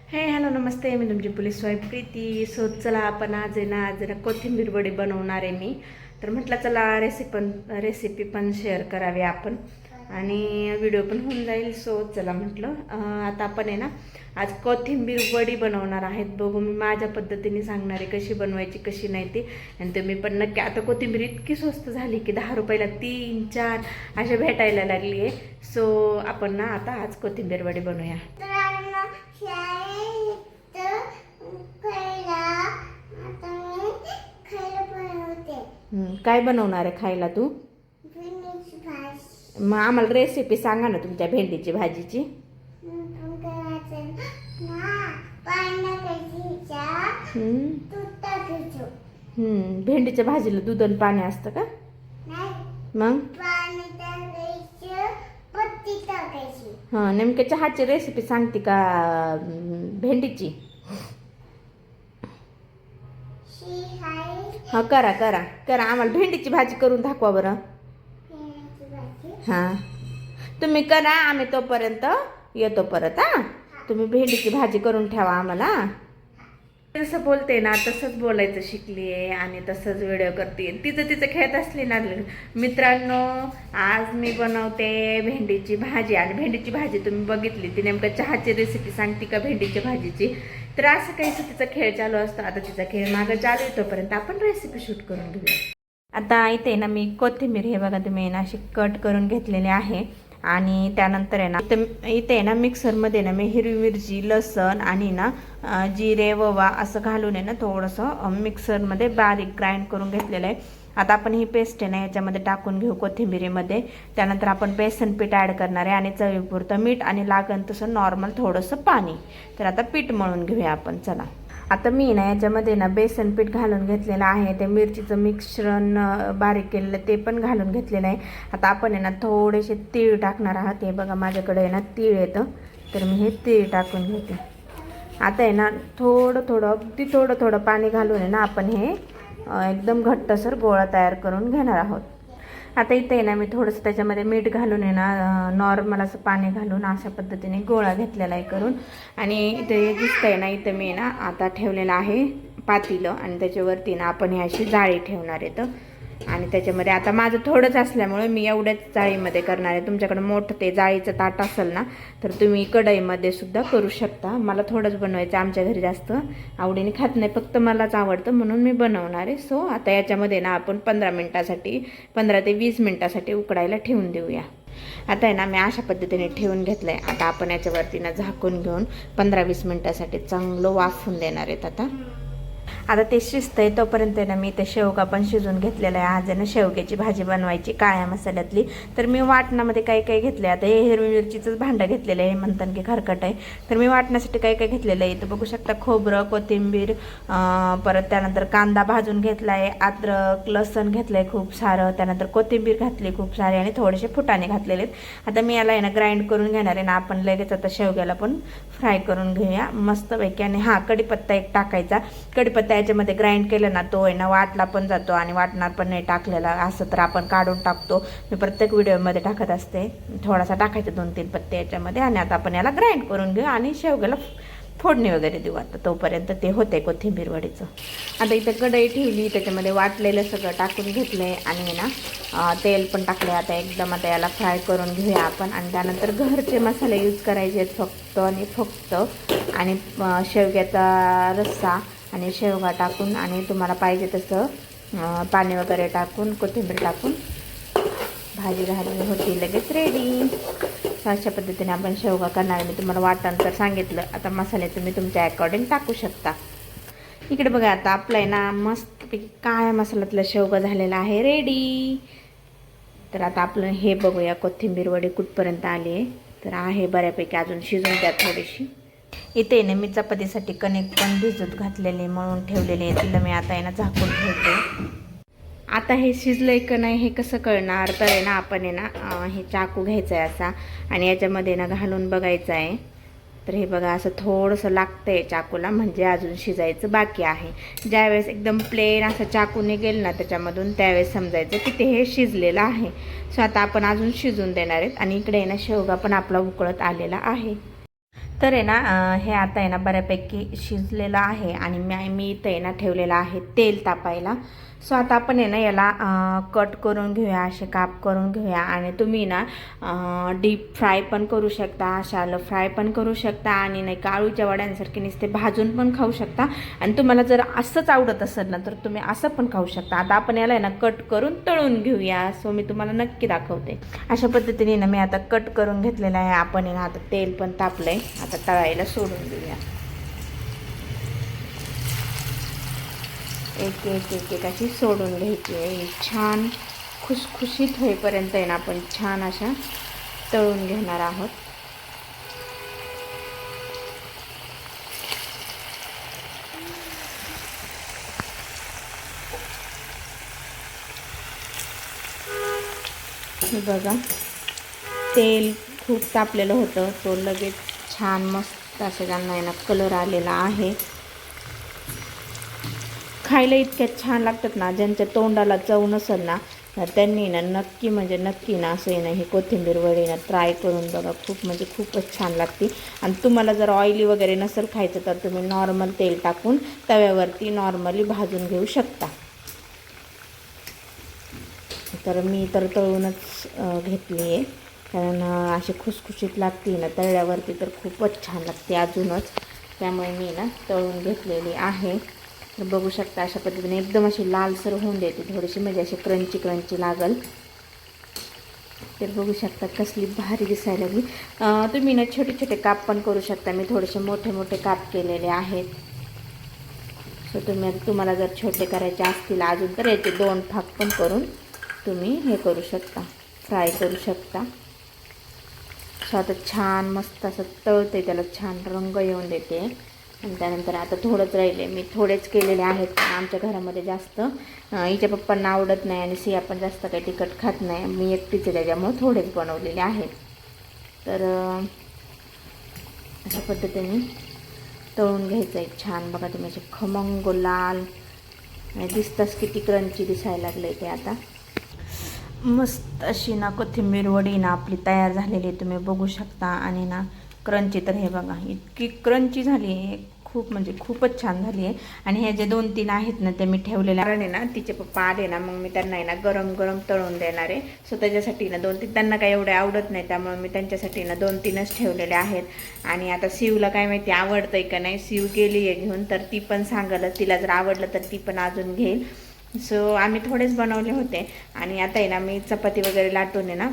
हे हॅलो नमस्ते, मी तुमची police wife Preeti. So चला आपण आज आहे ना कोथिंबीर वडी बनवणार आहे मी. तर म्हटलं चला रेसिपी पण शेअर करावी आपण आणि व्हिडिओ पण होऊन जाईल. सो चला म्हटलं आता आपण आहे ना आज कोथिंबीर वडी बनवणार आहेत. बघू मी माझ्या पद्धतीने सांगणार आहे कशी बनवायची कशी नाही ती. आणि तुम्ही पण नक्की. आता कोथिंबीर इतकी स्वस्त झाली की 10 रुपयाला 3-4 अशा भेटायला लागली आहे. सो आपण ना आता आज कोथिंबीर वडी बनवूया. काय बनवणार आहे खायला तू? मग आम्हाला रेसिपी सांगा ना तुमच्या भेंडीची भाजीची. भेंडीच्या भाजीला दूध आणि पाणी असतं का? मग हा नेमक्या चहाची रेसिपी सांगते का भेंडीची? हा करा करा करा, आम्हाला भेंडीची भाजी करून दाखवा बरं. हां तुम्ही करा, आम्ही तोपर्यंत येतो परत. हां तुम्ही भेंडीची भाजी करून ठेवा आम्हाला. जसं बोलते ना तसंच बोलायचं शिकली आहे आणि तसंच व्हिडिओ करते. तिचं खेळत असली ना. मित्रांनो आज मी बनवते भेंडीची भाजी. आणि भेंडीची भाजी तुम्ही बघितली, ती नेमकं चहाची रेसिपी सांगते का भेंडीच्या भाजीची. तर असं काहीच तिचा खेळ चालू असतो. आता तिचा खेळ मागं चालू आहे, तोपर्यंत आपण रेसिपी शूट करून घेऊया. आता इथे ना मी कोथिंबीर हे बघा तुम्ही ना अशी कट करून घेतलेली आहे. आणि त्यानंतर आहे ना इथे ना मिक्सरमध्ये ना मी हिरवी मिरची, लसण आणि ना जिरे, ओवा असं घालून आहे ना थोडंसं मिक्सरमध्ये बारीक ग्राइंड करून घेतलेलं आहे. आता आपण ही पेस्ट आहे ना याच्यामध्ये टाकून घेऊ कोथिंबीरीमध्ये. त्यानंतर आपण बेसन पीठ ॲड करणार आहे आणि चवीपुरतं मीठ आणि लागण तसं नॉर्मल थोडंसं पाणी. तर आता पीठ मळून घेऊया आपण. चला आता मी ना याच्यामध्ये ना बेसन पीठ घालून घेतलेलं आहे. ते मिरचीचं मिश्रण बारीक केलेलं ते पण घालून घेतलेलं आहे. आता आपण आहे ना थोडेसे तीळ टाकणार आहात. हे बघा माझ्याकडे आहे ना तीळ येतं, तर मी हे तीळ टाकून घेते. आता आहे ना अगदी थोडं पाणी घालून आहे ना आपण हे एकदम घट्टसर गोळा तयार करून घेणार आहोत. आता इथे आहे ना मी थोडंसं त्याच्यामध्ये मीठ घालून आहे ना नॉर्मल असं पाणी घालून अशा पद्धतीने गोळा घेतलेला आहे करून. आणि इथे दिसतंय ना इथं मी ना आता ठेवलेलं आहे पातेलं आणि त्याच्यावरती ना आपण ही अशी जाळी ठेवणार आहे. तर आणि त्याच्यामध्ये आता माझं थोडंच असल्यामुळे मी एवढ्याच जाळीमध्ये करणार आहे. तुमच्याकडे मोठं ते जाळीचं ताट असेल ना तर तुम्ही कढईमध्ये सुद्धा करू शकता. मला थोडंच बनवायचं, आमच्या घरी जास्त आवडीने खात नाही, फक्त मलाच आवडतं म्हणून मी बनवणार आहे. सो आता याच्यामध्ये ना आपण 15 ते 20 मिनटासाठी उकडायला ठेवून देऊया. आता आहे ना मी अशा पद्धतीने ठेवून घेतलं आहे. आता आपण याच्यावरती ना झाकून घेऊन 15-20 मिनटासाठी चांगलं वाफून देणार आहेत. आता ते शिजतंय तोपर्यंत ना मी ते शेवगा पण शिजून घेतलेला आहे. आज आहे ना शेवग्याची भाजी बनवायची काळ्या मसाल्यातली. तर मी वाटणामध्ये काय घेतलं आहे. आता हे हिरवी मिरचीचंच भांडं घेतलेलं आहे, म्हणतात की खरकट आहे. तर मी वाटण्यासाठी काय घेतलेलं आहे तर बघू शकता. खोबरं, कोथिंबीर, परत त्यानंतर कांदा भाजून घेतला आहे, अद्रक, लसण घेतलं आहे खूप सारं, त्यानंतर कोथिंबीर घातली खूप सारी आणि थोडेसे फुटाणे घातलेले आहेत. आता मी याला आहे ना ग्राइंड करून घेणार आहे ना आपण लगेच. आता शेवग्याला पण फ्राय करून घेऊया मस्तपैकी. आणि हां कढीपत्ता एक टाकायचा. कढीपत्ता याच्यामध्ये ग्राइंड केलं ना तो आहे ना वाटला पण जातो आणि वाटणार पण नाही टाकलेला असं तर आपण काढून टाकतो. मी प्रत्येक व्हिडिओमध्ये टाकत असते. थोडासा टाकायचा 2-3 पत्ते याच्यामध्ये. आणि आता आपण याला ग्राइंड करून घेऊ आणि शेवग्याला फोडणी वगैरे देऊ. आता तोपर्यंत ते होते कोथिंबीर वडीचं. आता इथं कढई ठेवली, त्याच्यामध्ये वाटलेलं सगळं टाकून घेतलं आहे आणि ना तेल पण टाकले. आता एकदम आता याला फ्राय करून घेऊया आपण. आणि त्यानंतर घरचे मसाले यूज करायचे आहेत फक्त आणि शेवग्याचा रस्सा आणि शेवगा टाकून आणि तुम्हाला पाहिजे तसं पाणी वगैरे टाकून कोथिंबीर टाकून भाजी घालून होती लगेच रेडी. अशा पद्धतीने आपण शेवगा करणार. मी तुम्हाला वाटण तर सांगितलं. आता मसाले तुम्ही तुमच्या अकॉर्डिंग टाकू शकता. इकडे बघा आता आपलं आहे ना मस्तपैकी काळ्या मसाल्यातलं शेवगा झालेला आहे रेडी. तर आता आपलं हे बघूया कोथिंबीर वडी कुठपर्यंत आली आहे. तर आहे बऱ्यापैकी, अजून शिजून द्या थोडीशी. इथे ना मी चपातीसाठी कणिक पण भिजत घातलेले म्हणून ठेवलेले आहे. तिला मी आता आहे ना झाकून ठेवते. आता हे शिजलंय का नाही हे कसं कळणार तर आहे ना आपण आहे ना हे चाकू घ्यायचं आहे असा आणि याच्यामध्ये ना घालून बघायचं आहे. तर हे बघा असं थोडंसं लागतं आहे चाकूला, म्हणजे अजून शिजायचं बाकी आहे. ज्यावेळेस एकदम प्लेन असं चाकू निघेल ना त्याच्यामधून त्यावेळेस समजायचं की ते हे शिजलेलं आहे. सो आता आपण अजून शिजून देणार आहेत. आणि इकडे आहे ना शेवगा पण आपला उकळत आलेला आहे. तर आहे ना हे आता आहे ना बऱ्यापैकी शिजलेलं आहे आणि मी इथं आहे ना ठेवलेलं आहे तेल तापायला. सो आता आपण आहे ना याला कट करून घेऊया, असे काप करून घेऊया. आणि तुम्ही ना डीप फ्राय पण करू शकता, शॅलो फ्राय पण करू शकता आणि नाही काळूच्या वड्यांसारखे नुसते भाजून पण खाऊ शकता. आणि तुम्हाला जर असंच आवडत असेल ना तर तुम्ही असं पण खाऊ शकता. आता आपण याला आहे ना कट करून तळून घेऊया. सो मी तुम्हाला नक्की दाखवते. अशा पद्धतीने ना मी आता कट करून घेतलेलं आहे. आपण आहे ना आता तेल पण तापलं आहे, आता तळायला सोडून देऊया. एक एक एक एक अशी सोडून घ्यायची आहे. छान खुसखुशीत होईपर्यंत आहे ना आपण छान अशा तळून घेणार आहोत. बघा तेल खूप तापलेलं होतं, तो लगेच छान मस्त असं त्यांना आहे ना कलर आलेला आहे. खायला इतक्यात छान लागतात ना, ज्यांच्या तोंडाला चव नसेल ना त्यांनी ना नक्की म्हणजे नक्की ना असं आहे ना ही कोथिंबीर वडी ना ट्राय करून बघा. खूप म्हणजे खूपच छान लागते. आणि तुम्हाला जर ऑइली वगैरे नसेल खायचं तर तुम्ही नॉर्मल तेल टाकून तव्यावरती नॉर्मली भाजून घेऊ शकता. तर मी तर तळूनच घेतली आहे, कारण अशी खुसखुशीत लागते ना तळल्यावरती तर खूपच छान लागते अजूनच. त्यामुळे मी ना तळून घेतलेली आहे. तर बघू शकता अशा पद्धतीने एकदम अशी लालसर होऊन देते, थोडीशी म्हणजे अशी क्रंची क्रंची लागल. तर बघू शकता कसली भारी दिसायला लागली. तुम्ही ना छोटे छोटे काप पण करू शकता. मी थोडेसे मोठे मोठे काप केलेले आहेत. सो तुम्हाला जर छोटे करायचे असतील अजून तर याचे 2 भाग पण करून तुम्ही हे करू शकता, फ्राय करू शकता. सो आता छान मस्त असं तळते, त्याला छान रंग येऊन देते. आणि त्यानंतर आता थोडंच राहिले, मी थोडेच केलेले आहेत. आमच्या घरामध्ये जास्त हिच्या पप्पांना आवडत नाही आणि सिया पण जास्त काही तिखट खात नाही. मी एकटीच आहे त्याच्यामुळे थोडेच बनवलेले आहेत. तर अशा पद्धतीने तळून घ्यायचं आहे छान. बघा तुम्ही असे खमंग लाल आणि दिसताच किती क्रंची दिसायला लागले ते. आता मस्त अशी ना कोथिंबीर वडी ना आपली तयार झालेली तुम्ही बघू शकता. आणि ना क्रंची तर हे बघा इतकी क्रंची झाली आहे, खूप म्हणजे खूपच छान झाली आहे. आणि हे जे 2-3 आहेत ना ते मी ठेवलेले आहे ना, तिचे पप्पा आले ना मग मी त्यांना आहे ना गरम गरम तळून देणार आहे. सो त्याच्यासाठी ना 2-3 त्यांना काही एवढे आवडत नाही, त्यामुळे मी त्यांच्यासाठी ना 2-3च ठेवलेले आहेत. आणि आता शिवला काय माहिती आवडतंय का नाही. शिव गेली आहे घेऊन, तर ती पण सांगाल, तिला जर आवडलं तर ती पण अजून घेईल. सो आम्ही थोडेच बनवले होते. आणि आता आहे ना मी चपाती वगैरे लाटून आहे ना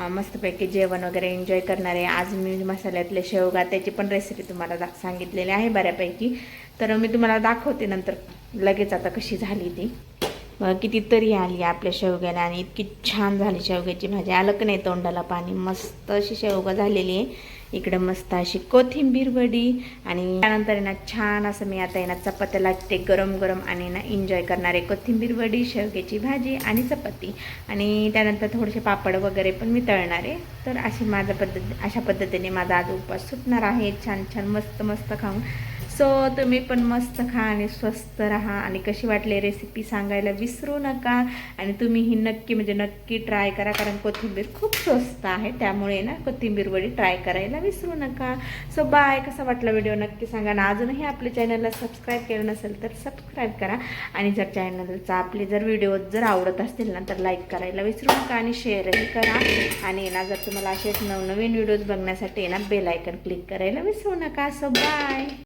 मस्तपैकी जेवण वगैरे एन्जॉय करणार आहे. आज मी मसाल्यातले शेवगा त्याची पण रेसिपी तुम्हाला सांगितलेली आहे बऱ्यापैकी. तर मी तुम्हाला दाखवते नंतर लगेच आता कशी झाली ती. किती तरी आली आपल्या शेवग्याला आणि इतकी छान झाली शेवग्याची भाजी. आलं की नाही तोंडाला पाणी. मस्त अशी शेवगा झालेली आहे. इकडे मस्त अशी कोथिंबीर वडी. आणि त्यानंतर ना छान असं मी आता ना चपात्या लाटते गरम गरम आणि ना एन्जॉय करणार आहे. कोथिंबीर वडी, शेवग्याची भाजी आणि चपाती. आणि त्यानंतर थोडेसे पापड वगैरे पण मी तळणार आहे. तर अशा पद्धतीने माझा आज उपवास सुटणार आहे. छान छान मस्त मस्त खाऊन. सो तुम्ही पण मस्त खा आणि स्वस्त राहा. आणि कशी वाटली रेसिपी सांगायला विसरू नका. आणि तुम्ही ही नक्की म्हणजे नक्की ट्राय करा, कारण कोथिंबीर खूप स्वस्त आहे. त्यामुळे ना कोथिंबीर वडी ट्राय करायला विसरू नका. So bye. कसा वाटला व्हिडिओ नक्की सांगा. आणि अजूनही आपल्या चॅनलला सबस्क्राईब केलं नसेल तर सबस्क्राईब करा. आणि जर चॅनलचा आपले जर व्हिडिओ जर आवडत असतील ना तर लाईक करायला विसरू नका आणि शेअरही करा. आणि ना जर तुम्हाला असेच नवनवीन व्हिडिओज बघण्यासाठी ना बेल आयकन क्लिक करायला विसरू नका. So bye.